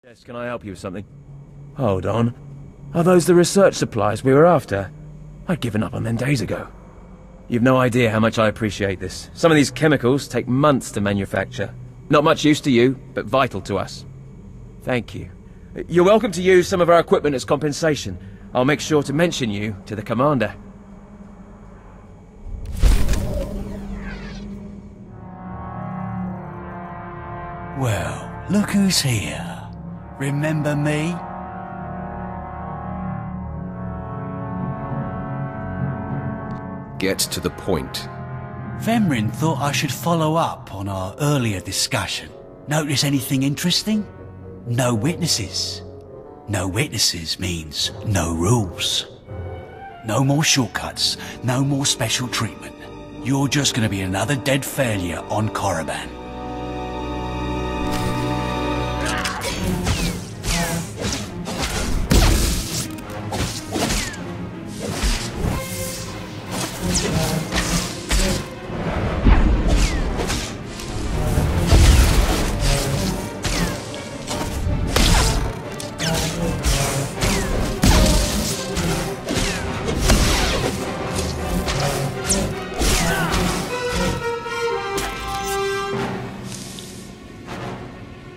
Yes, can I help you with something? Hold on. Are those the research supplies we were after? I'd given up on them days ago. You've no idea how much I appreciate this. Some of these chemicals take months to manufacture. Not much use to you, but vital to us. Thank you. You're welcome to use some of our equipment as compensation. I'll make sure to mention you to the commander. Well, look who's here. Remember me? Get to the point. Vemrin thought I should follow up on our earlier discussion. Notice anything interesting? No witnesses. No witnesses means no rules. No more shortcuts, no more special treatment. You're just gonna be another dead failure on Korriban.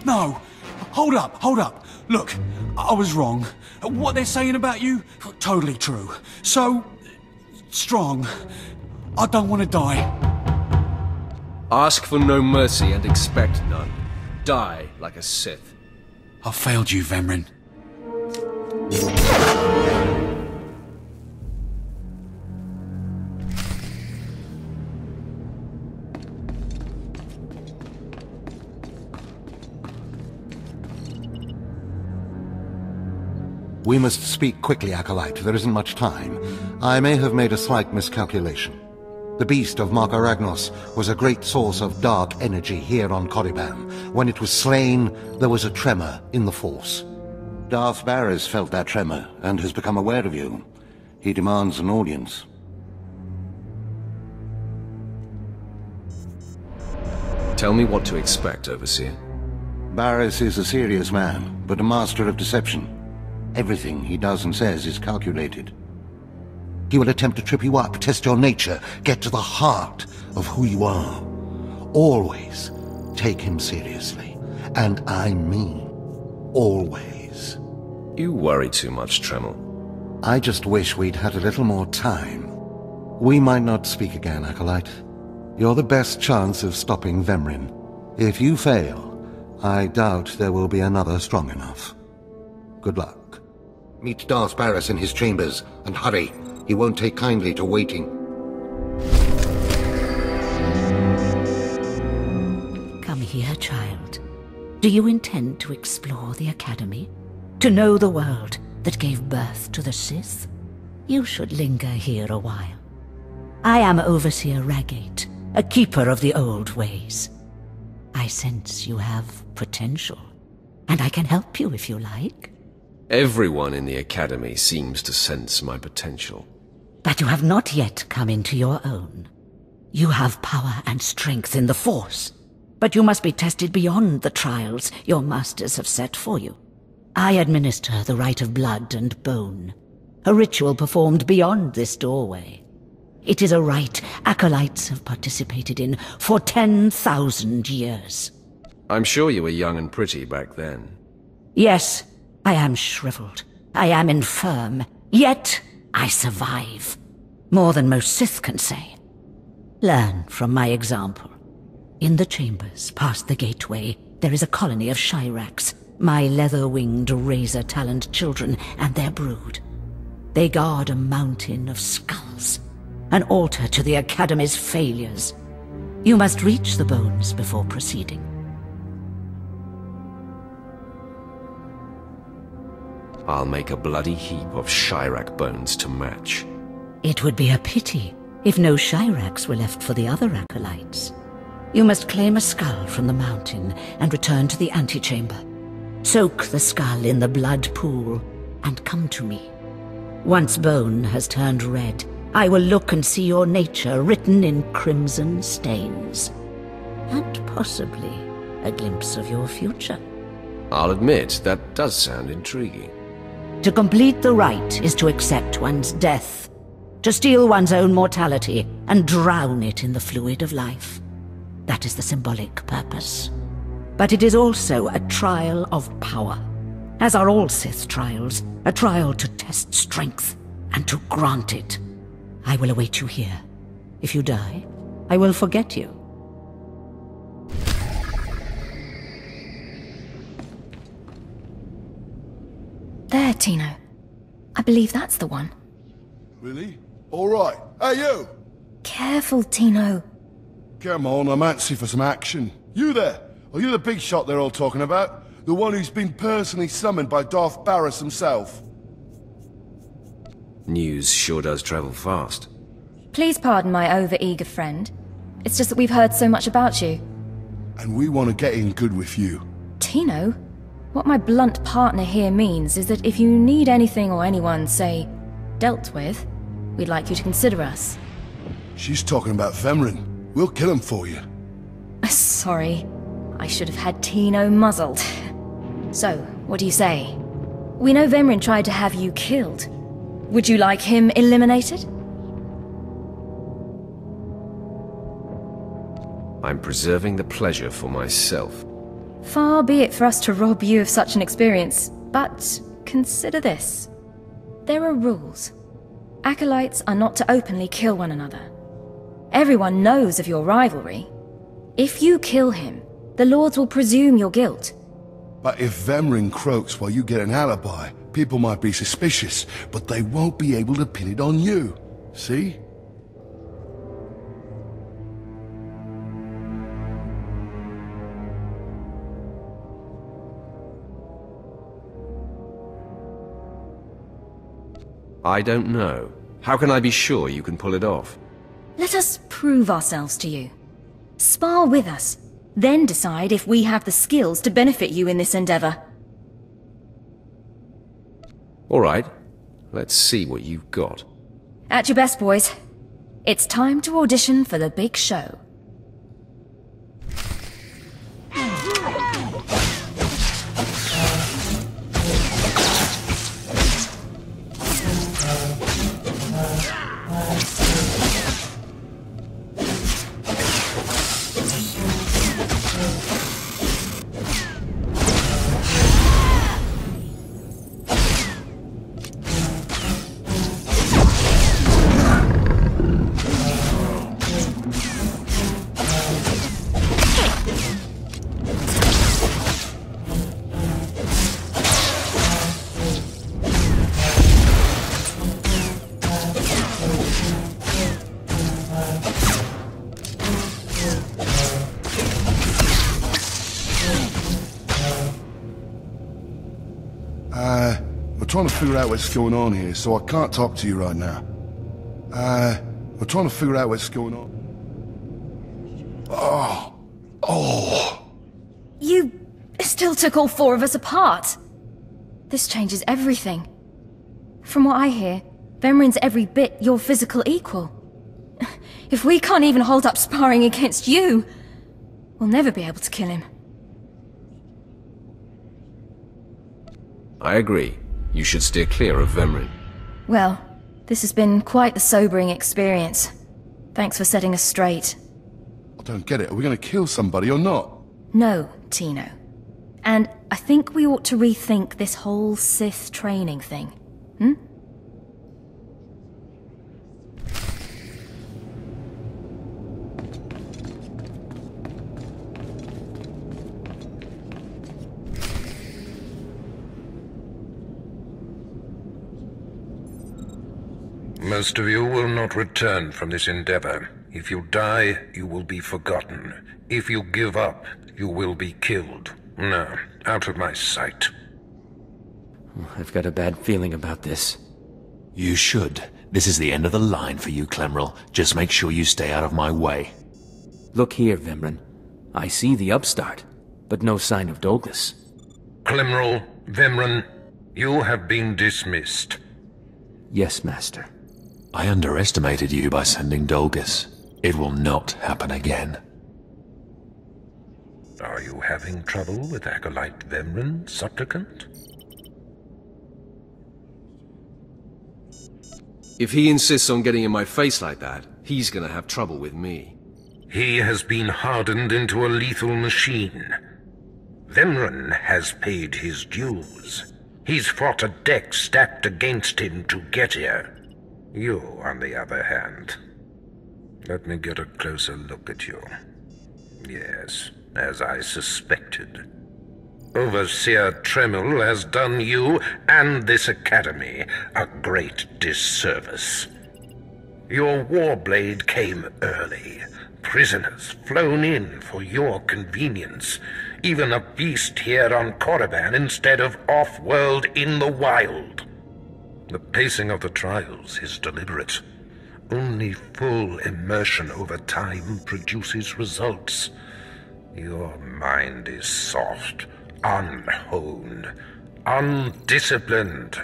No! Hold up! Look, I was wrong. What they're saying about you, totally true. So... strong. I don't want to die. Ask for no mercy and expect none. Die like a Sith. I failed you, Vemrin. We must speak quickly, Acolyte. There isn't much time. I may have made a slight miscalculation. The beast of Markaragnos was a great source of dark energy here on Korriban. When it was slain, there was a tremor in the Force. Darth Baris felt that tremor and has become aware of you. He demands an audience. Tell me what to expect, Overseer. Baris is a serious man, but a master of deception. Everything he does and says is calculated. He will attempt to trip you up, test your nature, get to the heart of who you are. Always take him seriously. And I mean always. You worry too much, Tremel. I just wish we'd had a little more time. We might not speak again, Acolyte. You're the best chance of stopping Vemrin. If you fail, I doubt there will be another strong enough. Good luck. Meet Darth Baris in his chambers, and hurry. He won't take kindly to waiting. Come here, child. Do you intend to explore the Academy? To know the world that gave birth to the Sith? You should linger here a while. I am Overseer Ragate, a keeper of the old ways. I sense you have potential, and I can help you if you like. Everyone in the Academy seems to sense my potential. But you have not yet come into your own. You have power and strength in the Force, but you must be tested beyond the trials your masters have set for you. I administer the rite of blood and bone, a ritual performed beyond this doorway. It is a rite acolytes have participated in for 10,000 years. I'm sure you were young and pretty back then. Yes, I am shriveled. I am infirm. Yet, I survive. More than most Sith can say. Learn from my example. In the chambers, past the gateway, there is a colony of Shyraks, my leather-winged, razor-taloned children and their brood. They guard a mountain of skulls, an altar to the Academy's failures. You must reach the bones before proceeding. I'll make a bloody heap of Shyrak bones to match. It would be a pity if no Shyraks were left for the other acolytes. You must claim a skull from the mountain and return to the antechamber. Soak the skull in the blood pool and come to me. Once bone has turned red, I will look and see your nature written in crimson stains. And possibly a glimpse of your future. I'll admit, that does sound intriguing. To complete the rite is to accept one's death, to steal one's own mortality and drown it in the fluid of life. That is the symbolic purpose. But it is also a trial of power, as are all Sith trials, a trial to test strength and to grant it. I will await you here. If you die, I will forget you. There, Tino. I believe that's the one. Really? All right. Hey, you! Careful, Tino. Come on, I'm antsy for some action. You there? Are you the big shot they're all talking about? The one who's been personally summoned by Darth Baris himself? News sure does travel fast. Please pardon my over-eager friend. It's just that we've heard so much about you. And we want to get in good with you. Tino? What my blunt partner here means is that if you need anything or anyone, say, dealt with, we'd like you to consider us. She's talking about Vemrin. We'll kill him for you. Sorry. I should have had Tino muzzled. So, what do you say? We know Vemrin tried to have you killed. Would you like him eliminated? I'm preserving the pleasure for myself. Far be it for us to rob you of such an experience, but consider this. There are rules. Acolytes are not to openly kill one another. Everyone knows of your rivalry. If you kill him, the Lords will presume your guilt. But if Vemrin croaks while you get an alibi, people might be suspicious, but they won't be able to pin it on you. See? I don't know. How can I be sure you can pull it off? Let us prove ourselves to you. Spar with us, then decide if we have the skills to benefit you in this endeavor. All right. Let's see what you've got. At your best, boys. It's time to audition for the big show. We're trying to figure out what's going on here, so I can't talk to you right now. We're trying to figure out what's going on. Oh. You still took all four of us apart. This changes everything. From what I hear, Vemrin's every bit your physical equal. If we can't even hold up sparring against you, we'll never be able to kill him. I agree. You should steer clear of Vemrin. Well, this has been quite the sobering experience. Thanks for setting us straight. I don't get it. Are we going to kill somebody or not? No, Tino. And I think we ought to rethink this whole Sith training thing. Hmm? Most of you will not return from this endeavor. If you die, you will be forgotten. If you give up, you will be killed. No, out of my sight. I've got a bad feeling about this. You should. This is the end of the line for you, Tremel. Just make sure you stay out of my way. Look here, Vemrin. I see the upstart, but no sign of Dolgis. Tremel, Vemrin, you have been dismissed. Yes, Master. I underestimated you by sending Dolgis. It will not happen again. Are you having trouble with Acolyte Vemrin, Supplicant? If he insists on getting in my face like that, he's gonna have trouble with me. He has been hardened into a lethal machine. Vemrin has paid his dues. He's fought a deck stacked against him to get here. You, on the other hand. Let me get a closer look at you. Yes, as I suspected. Overseer Tremel has done you and this academy a great disservice. Your warblade came early. Prisoners flown in for your convenience. Even a beast here on Korriban instead of off-world in the wild. The pacing of the trials is deliberate. Only full immersion over time produces results. Your mind is soft, unhoned, undisciplined.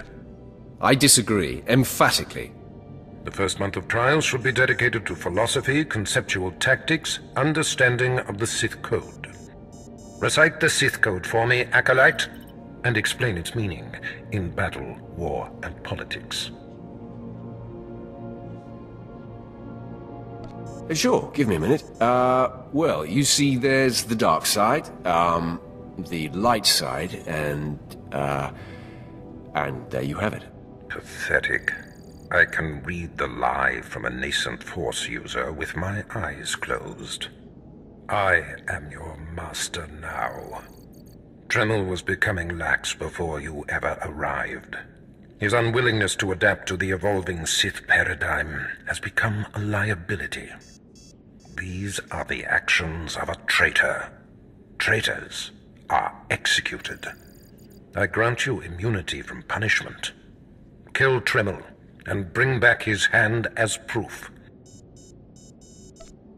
I disagree, emphatically. The first month of trials should be dedicated to philosophy, conceptual tactics, understanding of the Sith Code. Recite the Sith Code for me, Acolyte, and explain its meaning in battle, war, and politics. Sure, give me a minute. Well, you see there's the dark side, the light side, and there you have it. Pathetic. I can read the lie from a nascent Force user with my eyes closed. I am your master now. Tremel was becoming lax before you ever arrived. His unwillingness to adapt to the evolving Sith paradigm has become a liability. These are the actions of a traitor. Traitors are executed. I grant you immunity from punishment. Kill Tremel and bring back his hand as proof.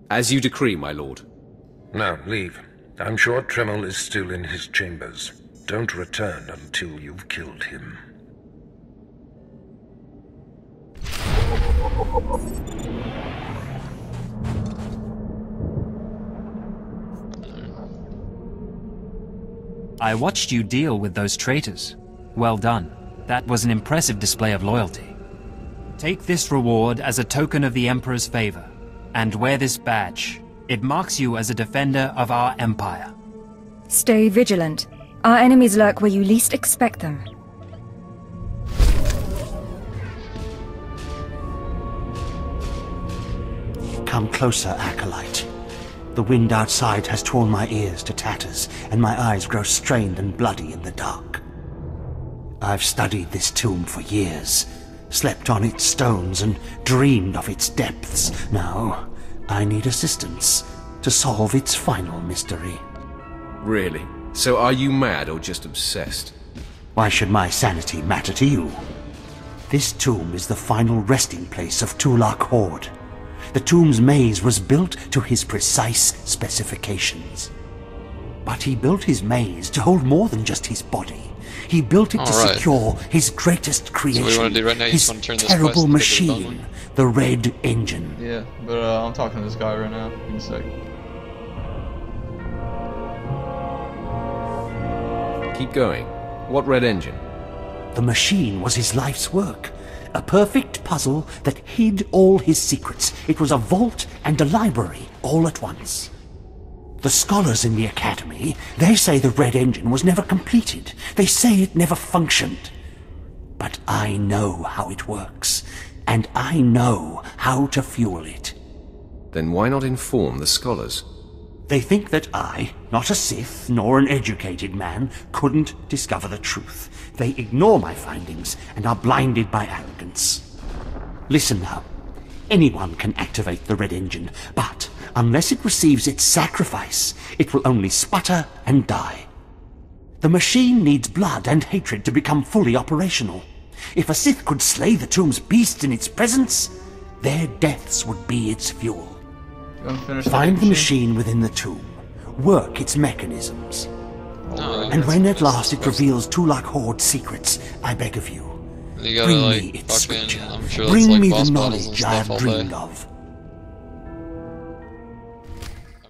As you decree, my lord. Now, leave. I'm sure Tremel is still in his chambers. Don't return until you've killed him. I watched you deal with those traitors. Well done. That was an impressive display of loyalty. Take this reward as a token of the Emperor's favor, and wear this badge. It marks you as a defender of our Empire. Stay vigilant. Our enemies lurk where you least expect them. Come closer, Acolyte. The wind outside has torn my ears to tatters, and my eyes grow strained and bloody in the dark. I've studied this tomb for years, slept on its stones and dreamed of its depths. Now, I need assistance to solve its final mystery. Really? So are you mad or just obsessed? Why should my sanity matter to you? This tomb is the final resting place of Tulak Horde. The tomb's maze was built to his precise specifications. But he built his maze to hold more than just his body. He built it to secure his greatest creation, so what we want to do right now, his terrible machine, the Red Engine. Yeah, but I'm talking to this guy right now. Give me a sec. Keep going. What Red Engine? The machine was his life's work. A perfect puzzle that hid all his secrets. It was a vault and a library all at once. The scholars in the Academy, they say the Red Engine was never completed. They say it never functioned. But I know how it works, and I know how to fuel it. Then why not inform the scholars? They think that I, not a Sith nor an educated man, couldn't discover the truth. They ignore my findings and are blinded by arrogance. Listen now. Anyone can activate the Red Engine, but unless it receives its sacrifice, it will only sputter and die. The machine needs blood and hatred to become fully operational. If a Sith could slay the tomb's beasts in its presence, their deaths would be its fuel. Find the machine within the tomb. Work its mechanisms. And when at last it reveals Tulak Horde's secrets, I beg of you, You gotta, bring like, me its fucking, scripture. I'm sure Bring that's, like, me boss the battles knowledge and I stuff have all dreamed day. of.